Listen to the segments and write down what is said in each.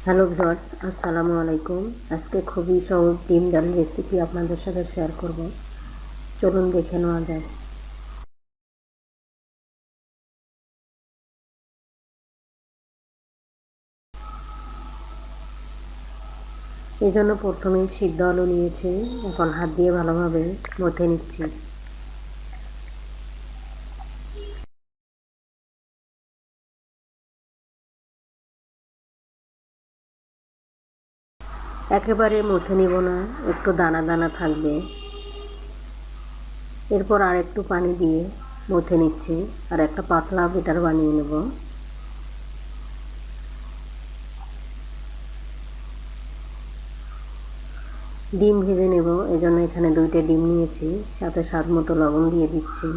Hello viewers, আসসালামু আলাইকুম। আজকে খুবই সহজ ডিম ডাল রেসিপি আপনাদের সাথে শেয়ার করব। চলুন দেখে নেওয়া যাক। এই জন্য প্রথমে সিদ্ধ আলু নিয়েছি, এখন হাত দিয়ে ভালোভাবে মথে নিচ্ছি। একেবারে মথে নিব না, একটু দানা দানা থাকবে। এরপর আর একটু পানি দিয়ে মথে নিচ্ছি আর একটা পাতলা বেটার বানিয়ে নেব। ডিম ভেজে নেব, এজন্য এখানে 2টা ডিম নিয়েছি, সাথে স্বাদ মতো লবণ দিয়ে দিচ্ছি।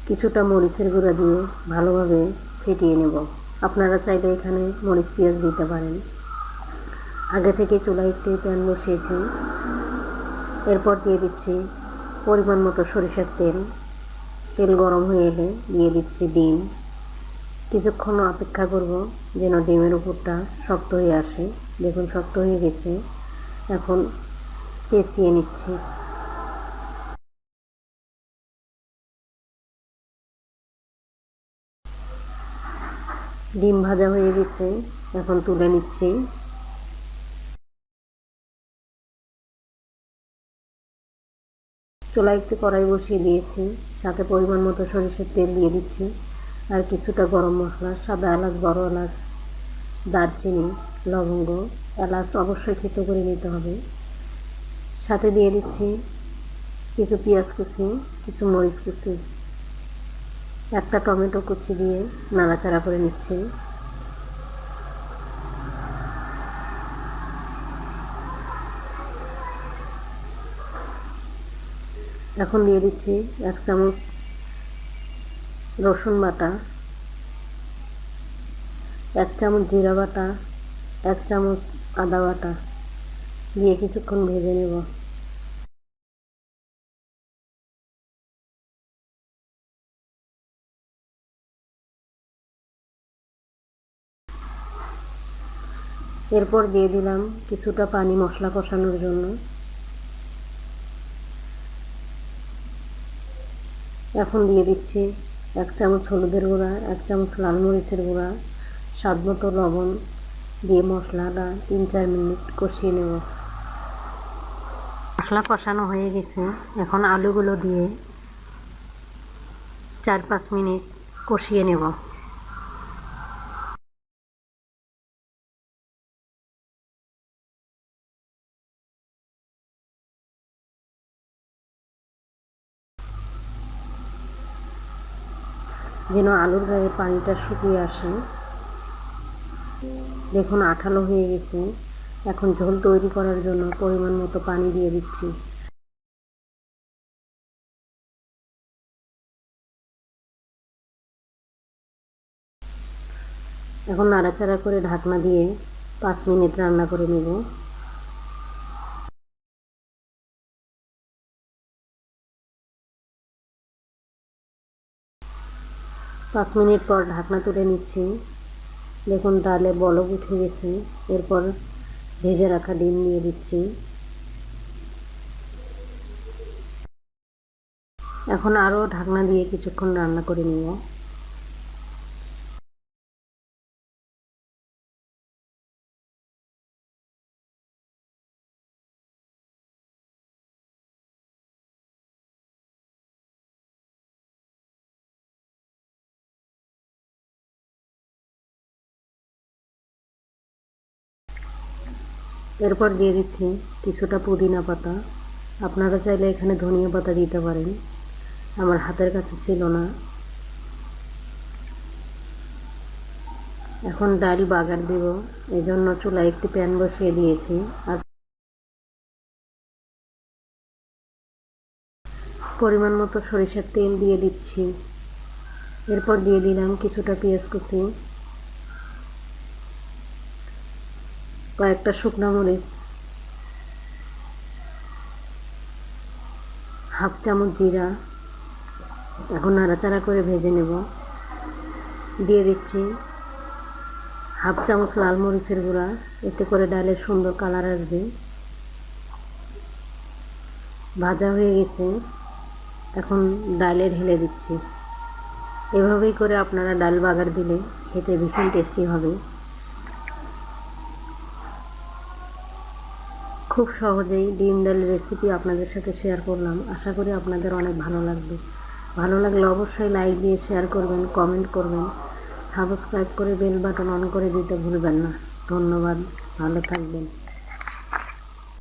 কিছুটা মরিচের গুঁড়া দিয়ে ভালোভাবে ফেটিয়ে নেব। আপনারা চাইলে এখানে মরিচ পেঁয়াজ দিতে পারেন। আগে থেকে চুলায় একটি প্যান বসিয়েছি, এরপর দিয়ে দিচ্ছি পরিমাণ মতো সরিষার তেল। তেল গরম হয়ে এলে দিয়ে দিচ্ছি ডিম। কিছুক্ষণ অপেক্ষা করব যেন ডিমের উপরটা শক্ত হয়ে আসে। দেখুন শক্ত হয়ে গেছে, এখন পেঁচিয়ে নিচ্ছি। ডিম ভাজা হয়ে গেছে, এখন তুলে নিচ্ছি। চুলায় একটি কড়াই বসিয়ে দিয়েছি, সাথে পরিমাণ মতো সরিষার তেল দিয়ে দিচ্ছি আর কিছুটা গরম মশলা, সাদা এলাচ, বড় এলাচ, দারচিনি, লবঙ্গ। এলাচ অবশ্যই থেতো করে নিতে হবে। সাথে দিয়ে দিচ্ছি কিছু পেঁয়াজ কুচি, কিছু মরিচ কুচি, একটা টমেটো কুচি দিয়ে নাড়াচাড়া করে নিচ্ছি। এখন দিয়ে দিচ্ছি 1 চামচ রসুন বাটা, 1 চামচ জিরা বাটা, 1 চামচ আদা বাটা দিয়ে কিছুক্ষণ ভেজে নেব। এরপর দিয়ে দিলাম কিছুটা পানি মশলা কষানোর জন্য। এখন দিয়ে দিচ্ছি 1 চামচ হলুদের গুঁড়া, 1 চামচ লাল মরিচের গুঁড়া, স্বাদ মতো লবণ দিয়ে মশলাটা 3-4 মিনিট কষিয়ে নেব। মশলা কষানো হয়ে গেছে, এখন আলুগুলো দিয়ে 4-5 মিনিট কষিয়ে নেব। যেন আলুর গায়ে পানিটা শুকিয়ে আসে। দেখুন আঠালো হয়ে গেছে, এখন ঝোল তৈরি করার জন্য পরিমাণ মতো পানি দিয়ে দিচ্ছি। এখন নাড়াচাড়া করে ঢাকনা দিয়ে 5 মিনিট রান্না করে নেব। 5 মিনিট পর ঢাকনা তুলে নিচ্ছি। দেখুন ডালে বলক উঠে গেছে, এরপর ভেজে রাখা ডিম দিয়ে দিচ্ছি। এখন আরও ঢাকনা দিয়ে কিছুক্ষণ রান্না করে নেব। এরপর দিয়ে দিচ্ছি কিছুটা পুদিনা পাতা। আপনারা চাইলে এখানে ধনিয়া পাতা দিতে পারেন, আমার হাতের কাছে ছিল না। এখন ডাল বাগার দেব, এজন্য চুলায় একটি প্যান বসিয়ে দিয়েছি আর পরিমাণ মতো সরিষার তেল দিয়ে দিচ্ছি। এরপর দিয়ে দিলাম কিছুটা পেঁয়াজ কুচি, কয়েকটা শুকনো মরিচ, 1/2 চামচ জিরা। এখন নাড়াচাড়া করে ভেজে নেব। দিয়ে দিচ্ছি হাফ চামচ লাল মরিচের গুঁড়া, এতে করে ডালের সুন্দর কালার আসবে। ভাজা হয়ে গেছে, এখন ডালে ঢেলে দিচ্ছি। এভাবেই করে আপনারা ডাল বাগার দিলে খেতে ভীষণ টেস্টি হবে। খুব সহজেই ডিম ডালের রেসিপি আপনাদের সাথে শেয়ার করলাম। আশা করি আপনাদের অনেক ভালো লাগবে। ভালো লাগলে অবশ্যই লাইক দিয়ে শেয়ার করবেন, কমেন্ট করবেন, সাবস্ক্রাইব করে বেল বাটন অন করে দিতে ভুলবেন না। ধন্যবাদ, ভালো থাকবেন।